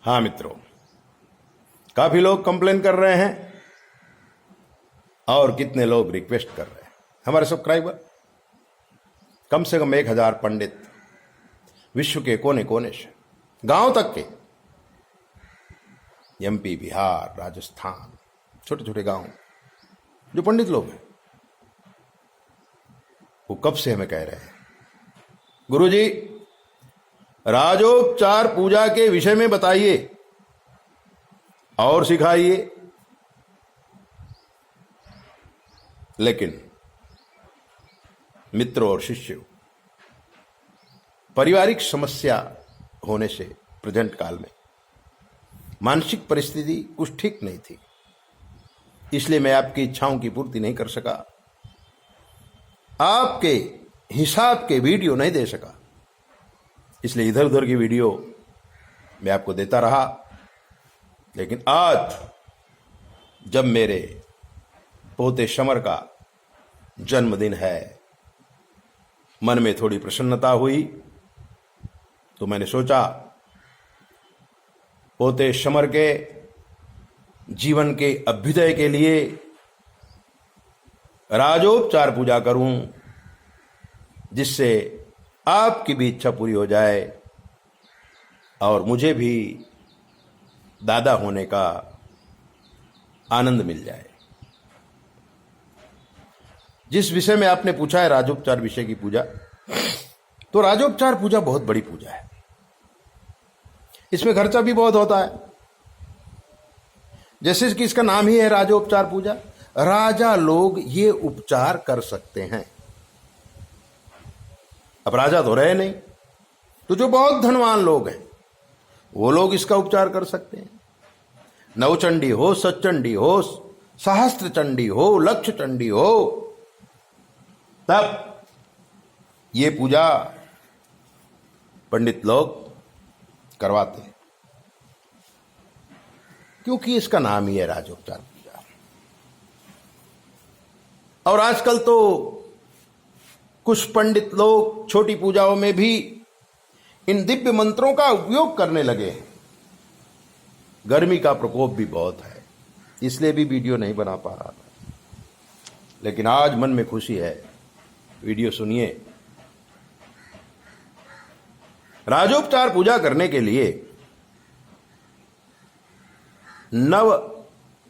हाँ मित्रों, काफी लोग कंप्लेन कर रहे हैं और कितने लोग रिक्वेस्ट कर रहे हैं। हमारे सब्सक्राइबर कम से कम 1000 पंडित विश्व के कोने कोने से, गांव तक के, एमपी, बिहार, राजस्थान, छोटे छोटे गांव जो पंडित लोग हैं, वो कब से हमें कह रहे हैं, गुरुजी राजोपचार पूजा के विषय में बताइए और सिखाइए। लेकिन मित्रों और शिष्यों, पारिवारिक समस्या होने से प्रेजेंट काल में मानसिक परिस्थिति कुछ ठीक नहीं थी, इसलिए मैं आपकी इच्छाओं की पूर्ति नहीं कर सका, आपके हिसाब के वीडियो नहीं दे सका। इसलिए इधर उधर की वीडियो मैं आपको देता रहा। लेकिन आज जब मेरे पोते समर का जन्मदिन है, मन में थोड़ी प्रसन्नता हुई, तो मैंने सोचा पोते समर के जीवन के अभ्युदय के लिए राजोपचार पूजा करूं, जिससे आपकी भी इच्छा पूरी हो जाए और मुझे भी दादा होने का आनंद मिल जाए। जिस विषय में आपने पूछा है, राजोपचार विषय की पूजा, तो राजोपचार पूजा बहुत बड़ी पूजा है। इसमें खर्चा भी बहुत होता है। जैसे कि इसका नाम ही है राजोपचार पूजा, राजा लोग ये उपचार कर सकते हैं। अब राजा तो रहे नहीं, तो जो बहुत धनवान लोग हैं वो लोग इसका उपचार कर सकते हैं। नवचंडी हो, सचंडी हो, सहस्त्र चंडी हो, लक्ष चंडी हो, तब ये पूजा पंडित लोग करवाते हैं, क्योंकि इसका नाम ही है राजोपचार पूजा। और आजकल तो कुछ पंडित लोग छोटी पूजाओं में भी इन दिव्य मंत्रों का उपयोग करने लगे हैं। गर्मी का प्रकोप भी बहुत है, इसलिए भी वीडियो नहीं बना पा रहा था। लेकिन आज मन में खुशी है, वीडियो सुनिए। राजोपचार पूजा करने के लिए नव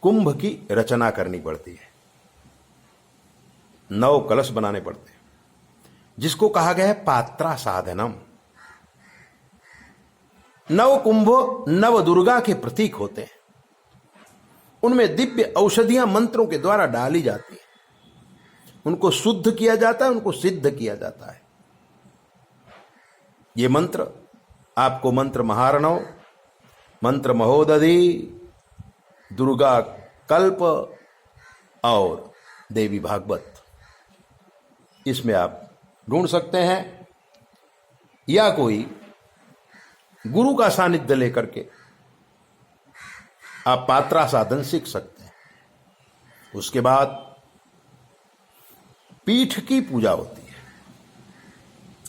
कुंभ की रचना करनी पड़ती है, 9 कलश बनाने पड़ते हैं, जिसको कहा गया है पात्रा साधनम। 9 कुंभ नव दुर्गा के प्रतीक होते हैं। उनमें दिव्य औषधियां मंत्रों के द्वारा डाली जाती है, उनको शुद्ध किया जाता है, उनको सिद्ध किया जाता है। ये मंत्र आपको मंत्र महारणव, मंत्र महोदधि, दुर्गा कल्प और देवी भागवत, इसमें आप ढूंढ सकते हैं, या कोई गुरु का सानिध्य लेकर के आप पात्रा साधन सीख सकते हैं। उसके बाद पीठ की पूजा होती है।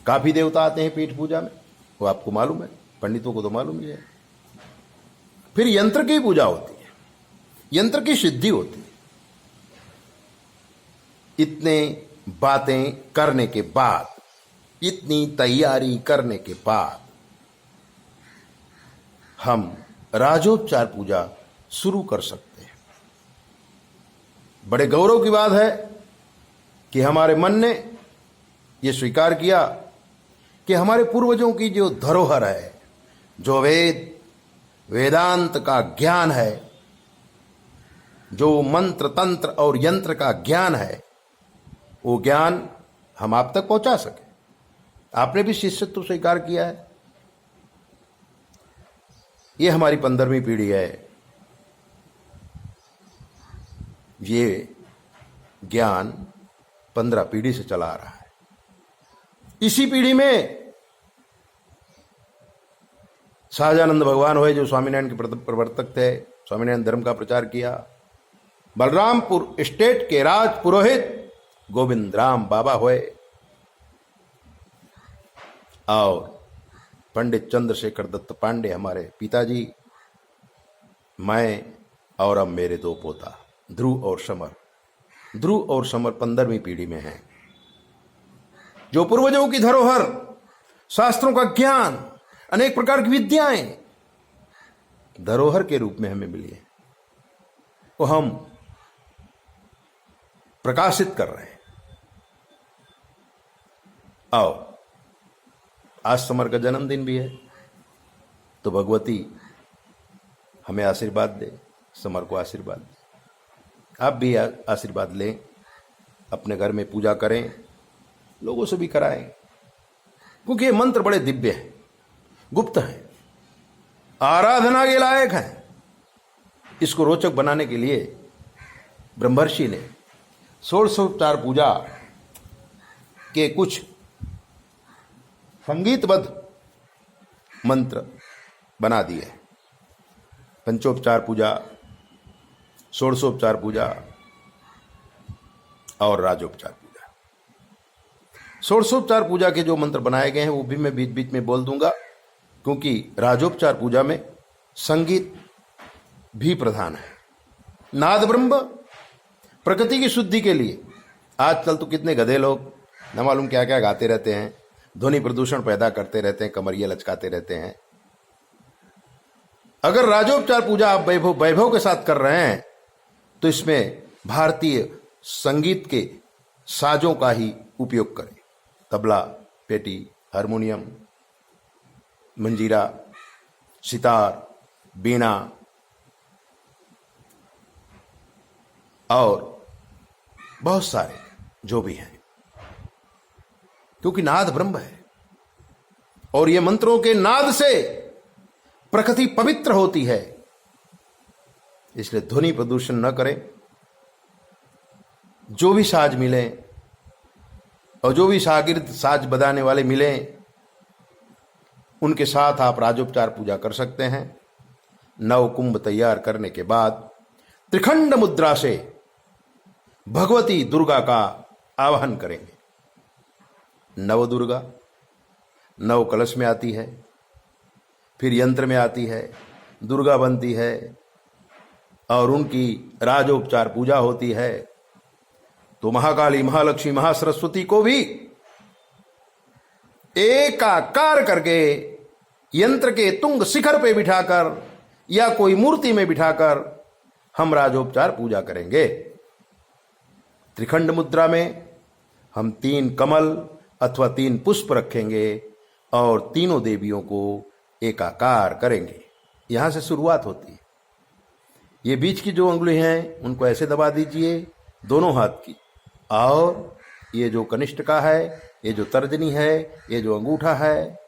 काफी देवता आते हैं पीठ पूजा में, वो आपको मालूम है, पंडितों को तो मालूम ही है। फिर यंत्र की पूजा होती है, यंत्र की सिद्धि होती है। इतने बातें करने के बाद, इतनी तैयारी करने के बाद हम राजोपचार पूजा शुरू कर सकते हैं। बड़े गौरव की बात है कि हमारे मन ने यह स्वीकार किया कि हमारे पूर्वजों की जो धरोहर है, जो वेदांत का ज्ञान है, जो मंत्र तंत्र और यंत्र का ज्ञान है, वो ज्ञान हम आप तक पहुंचा सके। आपने भी शिष्यत्व स्वीकार किया है। ये हमारी 15वीं पीढ़ी है। ये ज्ञान 15 पीढ़ी से चला आ रहा है। इसी पीढ़ी में सहजानंद भगवान हुए, जो स्वामीनारायण के प्रवर्तक थे, स्वामीनारायण धर्म का प्रचार किया। बलरामपुर स्टेट के राज पुरोहित गोविंद राम बाबा हुए, और पंडित चंद्रशेखर दत्त पांडे हमारे पिताजी, मैं और अब मेरे दो पोता ध्रुव और समर। ध्रुव और समर 15वीं पीढ़ी में हैं, जो पूर्वजों की धरोहर, शास्त्रों का ज्ञान, अनेक प्रकार की विद्याएं धरोहर के रूप में हमें मिली है, वो हम प्रकाशित कर रहे हैं। आओ, आज समर का जन्मदिन भी है, तो भगवती हमें आशीर्वाद दे, समर को आशीर्वाद दे। आप भी आशीर्वाद लें, अपने घर में पूजा करें, लोगों से भी कराएं, क्योंकि ये मंत्र बड़े दिव्य हैं, गुप्त हैं, आराधना के लायक हैं। इसको रोचक बनाने के लिए ब्रह्मर्षि ने षोडशोपचार पूजा के कुछ संगीतबद्ध मंत्र बना दिए। पंचोपचार पूजा, षोडशोपचार पूजा और राजोपचार पूजा। षोडशोपचार पूजा के जो मंत्र बनाए गए हैं वो भी मैं बीच बीच में बोल दूंगा, क्योंकि राजोपचार पूजा में संगीत भी प्रधान है। नाद ब्रह्म प्रकृति की शुद्धि के लिए आजकल तो कितने गधे लोग न मालूम क्या क्या गाते रहते हैं, ध्वनि प्रदूषण पैदा करते रहते हैं, कमरिया लचकाते रहते हैं। अगर राजोपचार पूजा आप वैभव के साथ कर रहे हैं तो इसमें भारतीय संगीत के साजों का ही उपयोग करें। तबला, पेटी, हारमोनियम, मंजीरा, सितार, बीना और बहुत सारे जो भी हैं, क्योंकि नाद ब्रह्म है और ये मंत्रों के नाद से प्रकृति पवित्र होती है। इसलिए ध्वनि प्रदूषण न करें। जो भी साज मिले और जो भी शागिर्द साज बजाने वाले मिले, उनके साथ आप राजोपचार पूजा कर सकते हैं। नव कुंभ तैयार करने के बाद त्रिखंड मुद्रा से भगवती दुर्गा का आवाहन करेंगे। नव दुर्गा नव कलश में आती है, फिर यंत्र में आती है, दुर्गा बनती है और उनकी राजोपचार पूजा होती है। तो महाकाली, महालक्ष्मी, महासरस्वती को भी एकाकार करके यंत्र के तुंग शिखर पे बिठाकर या कोई मूर्ति में बिठाकर हम राजोपचार पूजा करेंगे। त्रिखंड मुद्रा में हम 3 कमल अथवा 3 पुष्प रखेंगे और तीनों देवियों को एकाकार करेंगे। यहां से शुरुआत होती है। ये बीच की जो उंगली हैं उनको ऐसे दबा दीजिए दोनों हाथ की, और ये जो कनिष्ठिका है, ये जो तर्जनी है, ये जो अंगूठा है,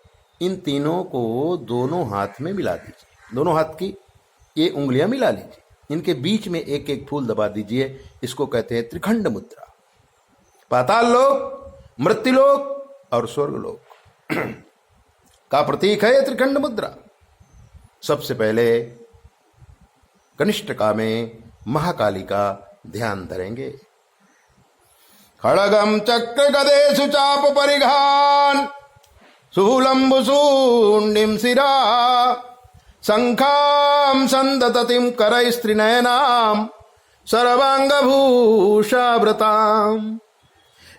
इन तीनों को दोनों हाथ में मिला दीजिए। दोनों हाथ की ये उंगलियां मिला लीजिए, इनके बीच में एक एक फूल दबा दीजिए। इसको कहते हैं त्रिखंड मुद्रा। पाताल लोक, मृत्युलोक और स्वर्गलोक का प्रतीक है त्रिखंड मुद्रा। सबसे पहले कनिष्ठिका में महाकाली का ध्यान धरेंगे। खड़गम चक्र गदेषु चाप परिघान शूलंबु शून्यम शिरा शंखाम संदततिम करैस्त्रिनयनाम सर्वांगभूषावृताम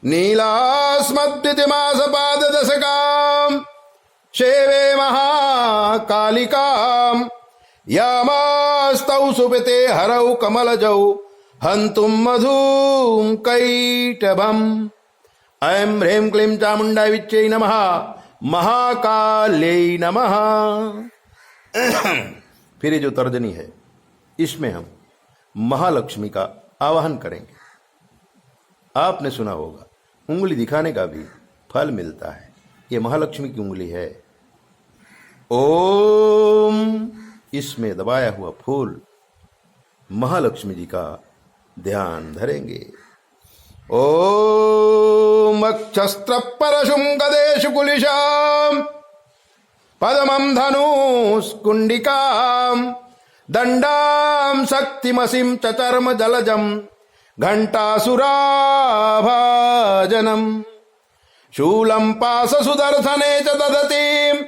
नीलास्मद्वितिमासपाददशकाम शेवे महाकालिकाम यामास्तौ सुपिते हरौ कमलजौ हंतुम मधुम कैटभम। ऐं ह्रीं क्लीं चामुंडाय विच्चै नमः, महाकाल्यै नमः। फिर ये जो तर्जनी है, इसमें हम महालक्ष्मी का आवाहन करेंगे। आपने सुना होगा उंगली दिखाने का भी फल मिलता है। ये महालक्ष्मी की उंगली है। ओम, इसमें दबाया हुआ फूल महालक्ष्मी जी का ध्यान धरेंगे। ओम अक्षस्त्र परशुम गदेशु कुलिशाम पद्मं धनुष्कुंडिकाम दंडाम शक्तिमसिम चचर्म जलजम घंटासुराभाजनम शूलं पाशसुदर्शने च दधतीं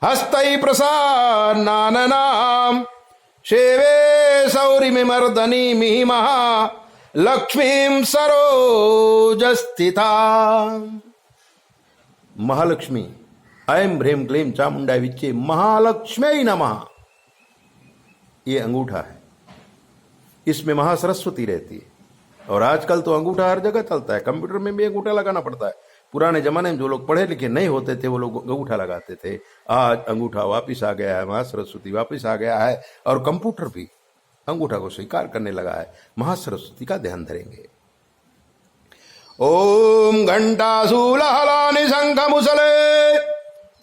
हस्तै प्रसान्नाननां सेवे सौरिमिमर्दनी मिहिमहा लक्ष्मीं सरोज स्थिता। महालक्ष्मी ऐं ह्रीं क्लीं चामुंडाय विच्चे महालक्ष्मी नमः। ये अंगूठा है, इसमें महासरस्वती रहती है। और आजकल तो अंगूठा हर जगह चलता है, कंप्यूटर में भी अंगूठा लगाना पड़ता है। पुराने जमाने में जो लोग पढ़े लिखे नहीं होते थे वो लोग अंगूठा लगाते थे। आज अंगूठा वापिस आ गया है, महासरस्वती वापिस आ गया है, और कंप्यूटर भी अंगूठा को स्वीकार करने लगा है। महासरस्वती का ध्यान धरेंगे। ओम घंटाशूलहलानि शंखमुसले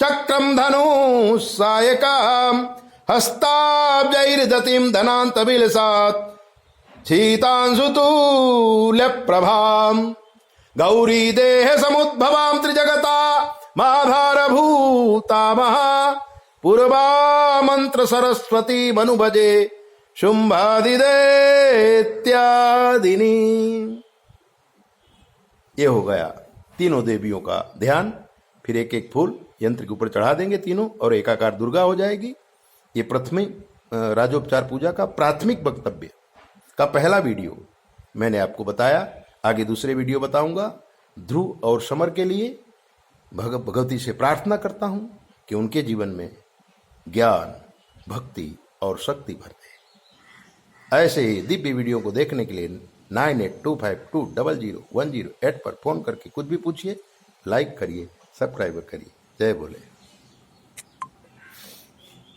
चक्रम धनु सायकाम हस्ताब्जैर्दतिं धनान्तबिलसात् शीतांशुतुल्य प्रभाम गौरी देह समुद्भवां त्रिजगता महाभारभूता महा पूर्वा मंत्र सरस्वती मनुभजे शुंभादिदेत्यादिनी। ये हो गया तीनों देवियों का ध्यान। फिर एक एक फूल यंत्र के ऊपर चढ़ा देंगे तीनों, और एकाकार दुर्गा हो जाएगी। ये प्रथम राजोपचार पूजा का प्राथमिक वक्तव्य का पहला वीडियो मैंने आपको बताया। आगे दूसरे वीडियो बताऊंगा। ध्रुव और समर के लिए भगवती से प्रार्थना करता हूं कि उनके जीवन में ज्ञान, भक्ति और शक्ति भर दे। ऐसे ही दिव्य वीडियो को देखने के लिए 9825200108 पर फोन करके कुछ भी पूछिए, लाइक करिए, सब्सक्राइब करिए। जय बोले।